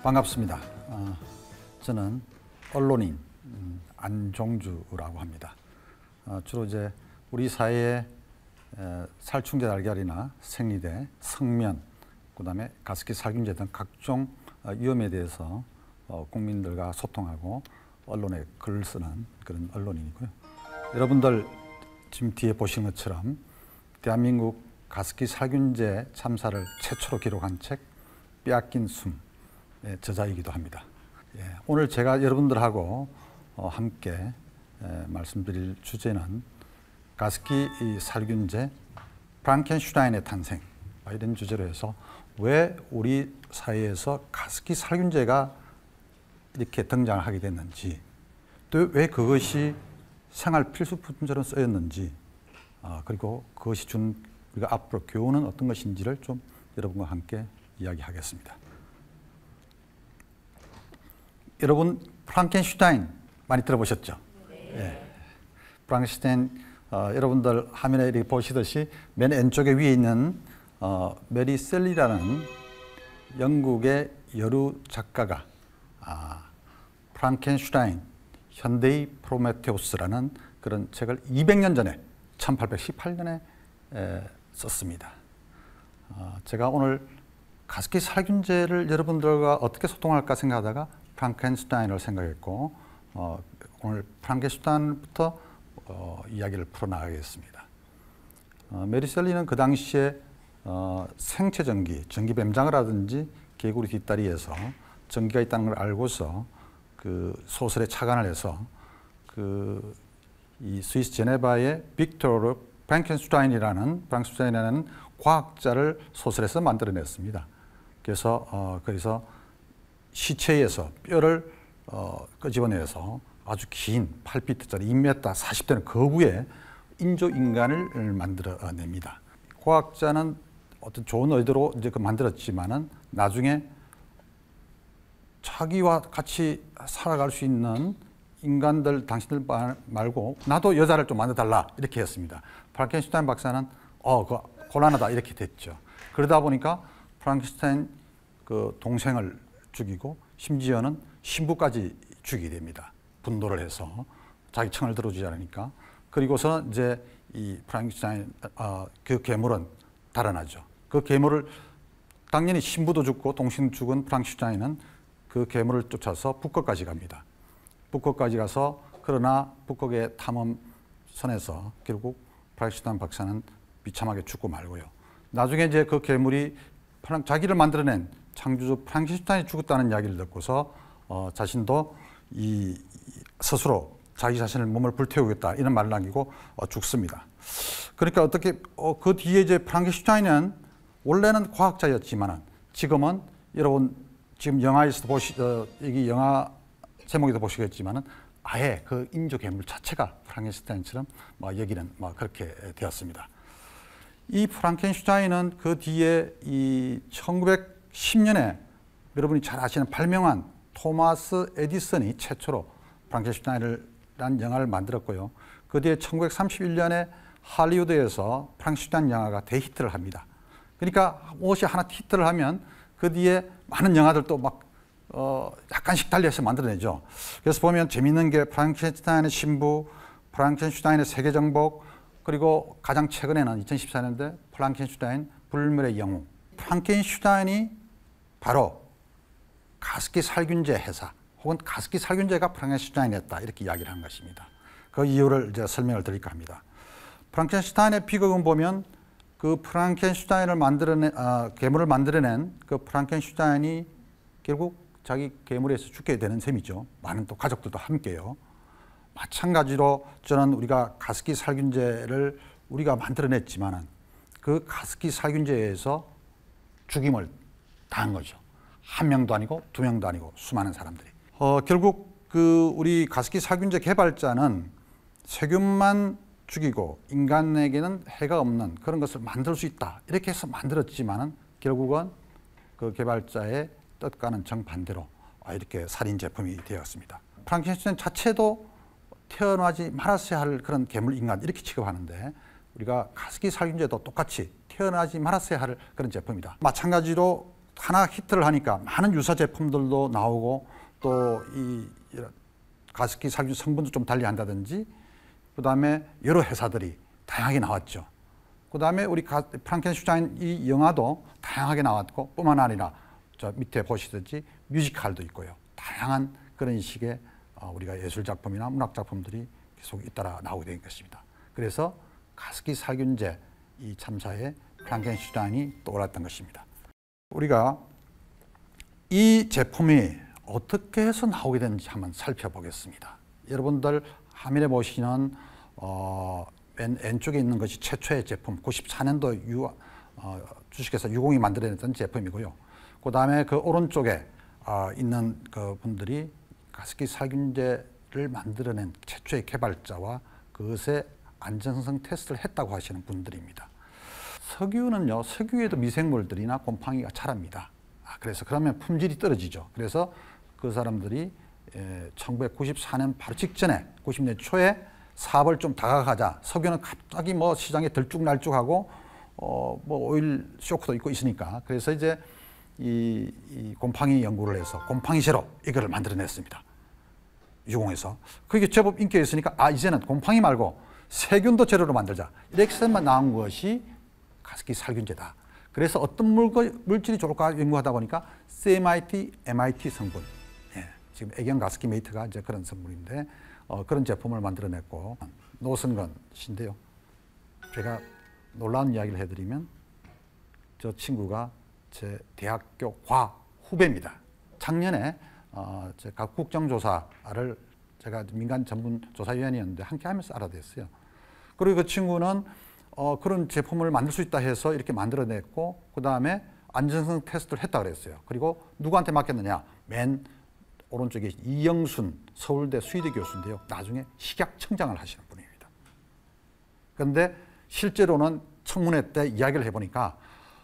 반갑습니다. 저는 언론인 안종주라고 합니다. 주로 이제 우리 사회의 살충제 달걀이나 생리대, 성면, 그다음에 가습기 살균제 등 각종 위험에 대해서 국민들과 소통하고 언론에 글을 쓰는 그런 언론인이고요. 여러분들 지금 뒤에 보시는 것처럼 대한민국 가습기 살균제 참사를 최초로 기록한 책 빼앗긴 숨 저자이기도 합니다. 오늘 제가 여러분들하고 함께 말씀드릴 주제는 가습기 살균제 프랑켄슈타인의 탄생, 이런 주제로 해서 왜 우리 사회에서 가습기 살균제가 이렇게 등장하게 됐는지, 또 왜 그것이 생활 필수품처럼 쓰였는지, 그리고 그것이 준 우리가 앞으로 교훈은 어떤 것인지를 좀 여러분과 함께 이야기하겠습니다. 여러분 프랑켄슈타인 많이 들어보셨죠? 네. 프랑켄슈타인 여러분들 화면에 이렇게 보시듯이 맨 왼쪽에 위에 있는 메리 셀리라는 영국의 여류 작가가 프랑켄슈타인 현대의 프로메테우스라는 그런 책을 200년 전에 1818년에 썼습니다. 제가 오늘 가습기 살균제를 여러분들과 어떻게 소통할까 생각하다가 프랑켄슈타인을 생각했고 오늘 프랑켄슈타인부터 이야기를 풀어나가겠습니다. 메리 셀리는 그 당시에 생체 전기, 전기 뱀장을 하든지 개구리 뒷다리에서 전기가 있다는 걸 알고서 그 소설에 착안을 해서 이 스위스 제네바의 빅토르 프랑켄슈타인이라는 과학자를 소설에서 만들어냈습니다. 그래서 거기서 시체에서 뼈를 끄집어내서 아주 긴 8피트짜리 2m 40대는 거구의 인조인간을 만들어냅니다. 과학자는 어떤 좋은 의도로 이제 만들었지만은 나중에 자기와 같이 살아갈 수 있는 인간들, 당신들 말고 나도 여자를 좀 만들어달라 이렇게 했습니다. 프랑켄슈타인 박사는 그거 곤란하다 이렇게 됐죠. 그러다 보니까 프랑켄슈타인 그 동생을 죽이고 심지어는 신부까지 죽이게 됩니다. 분노를 해서 자기 청을 들어주지 않으니까. 그리고서 이제 이 프랑켄슈타인 그 괴물은 달아나죠. 그 괴물을 당연히 신부도 죽고 동생 죽은 프랑켄슈타인은 그 괴물을 쫓아서 북극까지 갑니다. 북극까지 가서 그러나 북극의 탐험선에서 결국 프랑켄슈타인 박사는 비참하게 죽고 말고요. 나중에 이제 그 괴물이 자기를 만들어낸 창조주 프랑켄슈타인이 죽었다는 이야기를 듣고서 자신도 스스로 자기 자신을 몸을 불태우겠다 이런 말을 남기고 죽습니다. 그러니까 어떻게 그 뒤에 이제 프랑켄슈타인은 원래는 과학자였지만 지금은 여러분 지금 영화에서도 여기 영화 제목에도 보시겠지만은 아예 그 인조 괴물 자체가 프랑켄슈타인처럼 여기는 그렇게 되었습니다. 이 프랑켄슈타인은 그 뒤에 이 1910년에 여러분이 잘 아시는 발명한 토마스 에디슨이 최초로 프랑켄슈타인이라는 영화를 만들었고요. 그 뒤에 1931년에 할리우드에서 프랑켄슈타인 영화가 대히트를 합니다. 그러니까 무엇이 하나 히트를 하면 그 뒤에 많은 영화들도 약간씩 달리해서 만들어내죠. 그래서 보면 재미있는 게 프랑켄슈타인의 신부, 프랑켄슈타인의 세계정복, 그리고 가장 최근에는 2014년대 프랑켄슈타인 불멸의 영웅. 프랑켄슈타인이 바로 가습기 살균제 회사 혹은 가습기 살균제가 프랑켄슈타인이었다 이렇게 이야기를 한 것입니다. 그 이유를 이제 설명을 드릴까 합니다. 프랑켄슈타인의 비극은 보면 그 프랑켄슈타인을 괴물을 만들어낸 그 프랑켄슈타인이 결국 자기 괴물에서 죽게 되는 셈이죠. 많은 또 가족들도 함께요. 마찬가지로 저는 우리가 가습기 살균제를 우리가 만들어냈지만은 그 가습기 살균제에서 죽임을 당한 거죠. 한 명도 아니고 두 명도 아니고 수많은 사람들이. 결국 그 우리 가습기 살균제 개발자는 세균만 죽이고 인간에게는 해가 없는 그런 것을 만들 수 있다 이렇게 해서 만들었지만은 결국은 그 개발자의 뜻과는 정반대로 이렇게 살인 제품이 되었습니다. 프랑켄슈타인 자체도 태어나지 말았어야 할 그런 괴물 인간 이렇게 취급하는데 우리가 가습기 살균제도 똑같이 태어나지 말았어야 할 그런 제품이다. 마찬가지로 하나 히트를 하니까 많은 유사 제품들도 나오고 또 이 가습기 살균 성분도 좀 달리한다든지 그다음에 여러 회사들이 다양하게 나왔죠. 그다음에 우리 프랑켄슈타인 이 영화도 다양하게 나왔고 뿐만 아니라 저 밑에 보시듯이 뮤지컬도 있고요. 다양한 그런 식의 우리가 예술 작품이나 문학 작품들이 계속 잇따라 나오게 된 것입니다. 그래서 가습기 살균제 이 참사에 프랑켄슈타인이 떠올랐던 것입니다. 우리가 이 제품이 어떻게 해서 나오게 되는지 한번 살펴보겠습니다. 여러분들 화면에 보시는 맨 왼쪽에 있는 것이 최초의 제품 94년도 주식회사 유공이 만들어냈던 제품이고요. 그 다음에 그 오른쪽에 있는 그 분들이 가습기 살균제를 만들어낸 최초의 개발자와 그것의 안전성 테스트를 했다고 하시는 분들입니다. 석유는요, 석유에도 미생물들이나 곰팡이가 자랍니다. 그래서 그러면 품질이 떨어지죠. 그래서 그 사람들이 1994년 바로 직전에 90년 초에 사업을 좀 다각하자. 석유는 갑자기 뭐 시장에 들쭉날쭉하고 뭐 오일 쇼크도 있고 있으니까 그래서 이제 이 곰팡이 연구를 해서 곰팡이 제로 이거를 만들어냈습니다. 유공에서 그게 제법 인기가 있으니까 이제는 곰팡이 말고 세균도 제로로 만들자 이렇게 해서만 나온 것이 가습기 살균제다. 그래서 어떤 물질이 좋을까 연구하다 보니까 CMIT, MIT 성분, 지금 애경 가습기 메이트가 이제 그런 성분인데 그런 제품을 만들어냈고 노선건 씨인데요. 제가 놀라운 이야기를 해드리면 저 친구가 제 대학교 과 후배입니다. 작년에 제가 국정조사를 제가 민간 전문조사위원이었는데 함께 하면서 알아냈어요. 그리고 그 친구는 그런 제품을 만들 수 있다 해서 이렇게 만들어냈고 그 다음에 안전성 테스트를 했다 그랬어요. 그리고 누구한테 맡겼느냐? 맨 오른쪽에 이영순 서울대 수의대 교수인데요. 나중에 식약청장을 하시는 분입니다. 그런데 실제로는 청문회 때 이야기를 해보니까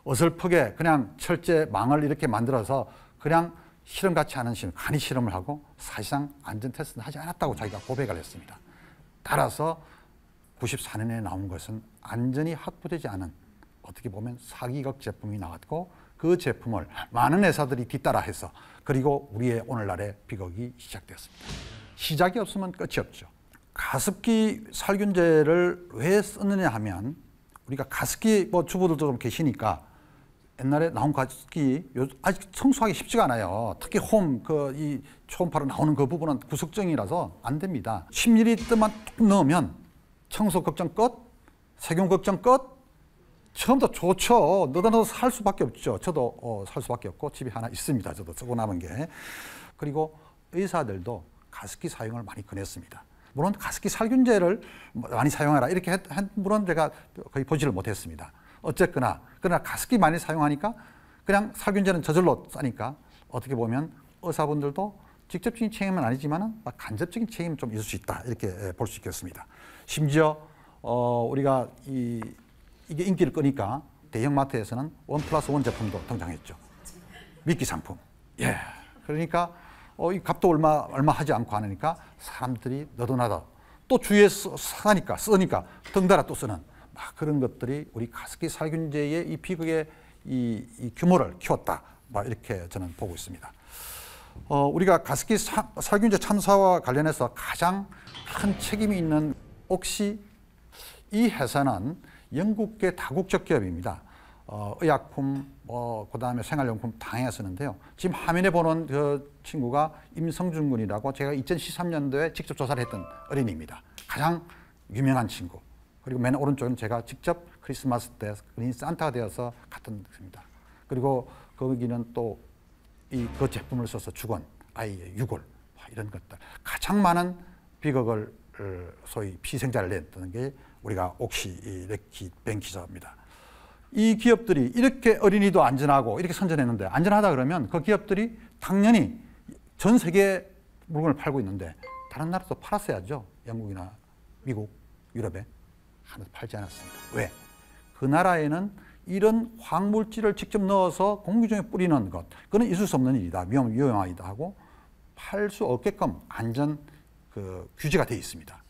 어설프게 그냥 철제망을 이렇게 만들어서 그냥 실험같이 하는 간이 실험을 하고 사실상 안전 테스트는 하지 않았다고 자기가 고백을 했습니다. 따라서 94년에 나온 것은 안전이 확보되지 않은 어떻게 보면 사기극 제품이 나왔고 그 제품을 많은 회사들이 뒤따라해서 그리고 우리의 오늘날의 비극이 시작되었습니다. 시작이 없으면 끝이 없죠. 가습기 살균제를 왜 쓰느냐 하면 우리가 가습기 주부들도 좀 계시니까 옛날에 나온 가습기 아직 청소하기 쉽지가 않아요. 특히 이 초음파로 나오는 그 부분은 구석정이라서 안 됩니다. 10ml만 뚝 넣으면 청소 걱정 끝, 세균 걱정 끝. 처음부터 좋죠. 넣어도 살 수밖에 없죠. 저도 살 수밖에 없고 집에 하나 있습니다. 저도 쓰고 남은 게. 그리고 의사들도 가습기 사용을 많이 권했습니다. 물론 가습기 살균제를 많이 사용하라 이렇게 한 분은 제가 거의 보지를 못했습니다. 어쨌거나 그러나 가습기 많이 사용하니까 그냥 살균제는 저절로 싸니까 어떻게 보면 의사분들도 직접적인 책임은 아니지만 간접적인 책임은 좀 있을 수 있다 이렇게 볼 수 있겠습니다. 심지어 우리가 이게 인기를 끄니까 대형마트에서는 1+1 제품도 등장했죠. 미끼 상품. 그러니까 이 값도 얼마 하지 않고 하니까 사람들이 너도나도 또 주위에서 쓰니까 덩달아 또 쓰는 그런 것들이 우리 가습기 살균제의 이 비극의 이 규모를 키웠다. 이렇게 저는 보고 있습니다. 우리가 가습기 살균제 참사와 관련해서 가장 큰 책임이 있는 옥시 이 회사는 영국계 다국적 기업입니다. 의약품, 그다음에 생활용품 다양하게 쓰는데요. 지금 화면에 보는 그 친구가 임성준 군이라고 제가 2013년도에 직접 조사를 했던 어린이입니다. 가장 유명한 친구. 그리고 맨 오른쪽은 제가 직접 크리스마스 때 그린 산타가 되어서 갔던 곳입니다. 그리고 거기는 또 그 제품을 써서 죽은 아이의 유골 이런 것들 가장 많은 비극을 소위 피생자를 냈던 게 우리가 옥시 렉키 벤키저입니다. 이 기업들이 이렇게 어린이도 안전하고 이렇게 선전했는데 안전하다 그러면 그 기업들이 당연히 전 세계 물건을 팔고 있는데 다른 나라도 팔았어야죠. 영국이나 미국, 유럽에 하나도 팔지 않았습니다. 왜? 그 나라에는 이런 화학물질을 직접 넣어서 공기 중에 뿌리는 것, 그건 있을 수 없는 일이다. 위험하기도 하고 팔 수 없게끔 안전 규제가 되어 있습니다.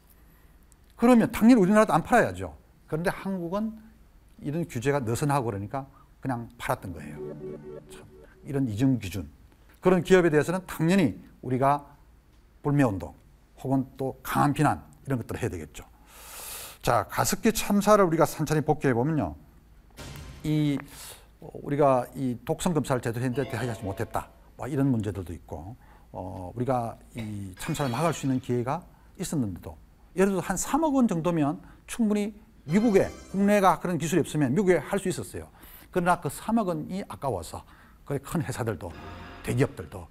그러면 당연히 우리나라도 안 팔아야죠. 그런데 한국은 이런 규제가 느슨하고 그러니까 그냥 팔았던 거예요. 참, 이런 이중 기준. 그런 기업에 대해서는 당연히 우리가 불매운동 혹은 또 강한 비난 이런 것들을 해야 되겠죠. 자, 가습기 참사를 우리가 천천히 복귀해 보면요. 우리가 이 독성 검사를 제대로 했는데 하지 못했다. 이런 문제들도 있고, 우리가 이 참사를 막을 수 있는 기회가 있었는데도, 예를 들어 한 3억 원 정도면 충분히 미국에, 국내가 그런 기술이 없으면 미국에 할 수 있었어요. 그러나 그 3억 원이 아까워서 큰 회사들도, 대기업들도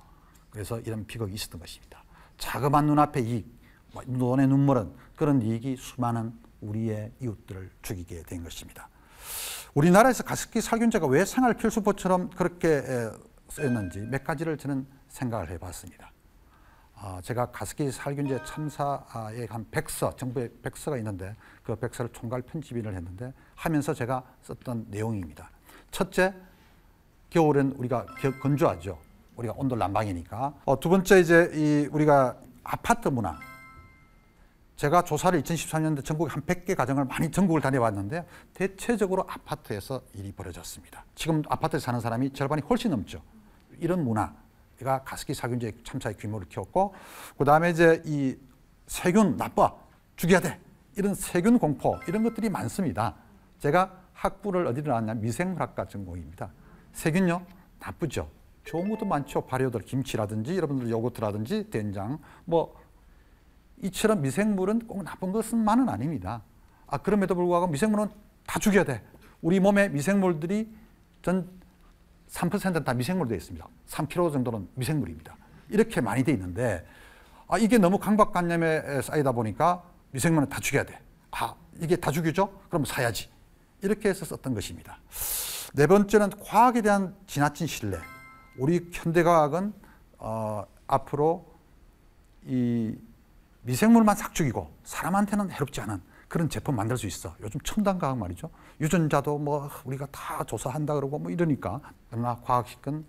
그래서 이런 비극이 있었던 것입니다. 자그마한 눈앞의 이익, 눈의 눈물은 그런 이익이 수많은 우리의 이웃들을 죽이게 된 것입니다. 우리나라에서 가습기 살균제가 왜 생활 필수품처럼 그렇게 쓰였는지 몇 가지를 저는 생각을 해봤습니다. 제가 가습기 살균제 참사에 한 100서, 정부의 100서가 있는데 그 100서를 총괄 편집인을 했는데 하면서 제가 썼던 내용입니다. 첫째, 겨울엔 우리가 건조하죠. 우리가 온도 난방이니까. 두 번째, 이제 우리가 아파트 문화. 제가 조사를 2013년도에 전국 한 100개 가정을 많이 전국을 다녀봤는데 대체적으로 아파트에서 일이 벌어졌습니다. 지금 아파트에 사는 사람이 절반이 훨씬 넘죠. 이런 문화가 가습기 살균제 참사의 규모를 키웠고, 그 다음에 이제 이 세균 나빠 죽여야 돼 이런 세균 공포 이런 것들이 많습니다. 제가 학부를 어디를 나왔냐면 미생물학과 전공입니다. 세균요 나쁘죠. 좋은 것도 많죠. 발효들 김치라든지 여러분들 요거트라든지 된장 이처럼 미생물은 꼭 나쁜 것만은 아닙니다. 그럼에도 불구하고 미생물은 다 죽여야 돼. 우리 몸에 미생물들이 전 3%는 다 미생물로 되어 있습니다. 3kg 정도는 미생물입니다. 이렇게 많이 되어 있는데 이게 너무 강박관념에 쌓이다 보니까 미생물은 다 죽여야 돼. 이게 다 죽이죠? 그럼 사야지. 이렇게 해서 썼던 것입니다. 네 번째는 과학에 대한 지나친 신뢰. 우리 현대과학은 앞으로 이 미생물만 싹 죽이고 사람한테는 해롭지 않은 그런 제품 만들 수 있어. 요즘 첨단 과학 말이죠. 유전자도 우리가 다 조사한다 그러고 이러니까 그러나 과학식은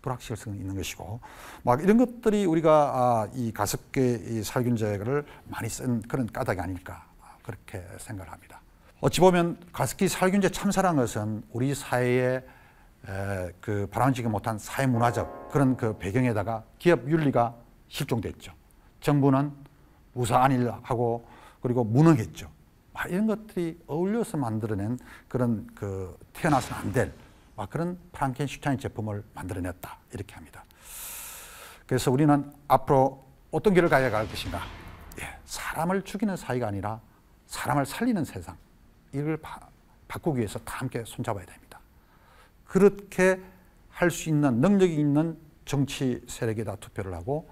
불확실성이 있는 것이고 이런 것들이 우리가 이 가습기 살균제를 많이 쓴 그런 까닭이 아닐까 그렇게 생각을 합니다. 어찌 보면 가습기 살균제 참사라는 것은 우리 사회에 바람직하지 못한 사회문화적 그런 배경에다가 기업 윤리가 실종됐죠. 정부는 무사안일하고 그리고 무능했죠. 이런 것들이 어울려서 만들어낸 그런 태어나서는 안 될 그런 프랑켄슈타인 제품을 만들어냈다 이렇게 합니다. 그래서 우리는 앞으로 어떤 길을 가야 할 것인가? 사람을 죽이는 사회가 아니라 사람을 살리는 세상, 이걸 바꾸기 위해서 다 함께 손잡아야 됩니다. 그렇게 할 수 있는 능력이 있는 정치 세력에다 투표를 하고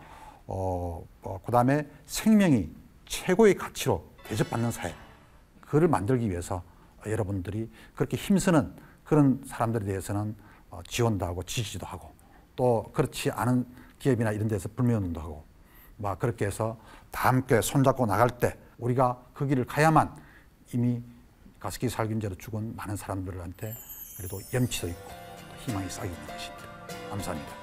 그 다음에 생명이 최고의 가치로 대접받는 사회, 그걸 만들기 위해서 여러분들이 그렇게 힘쓰는 그런 사람들에 대해서는 지원도 하고 지지도 하고 또 그렇지 않은 기업이나 이런 데서 불매운동도 하고 그렇게 해서 다 함께 손잡고 나갈 때 우리가 그 길을 가야만 이미 가습기 살균제로 죽은 많은 사람들한테 그래도 염치도 있고 희망이 쌓이는 것입니다. 감사합니다.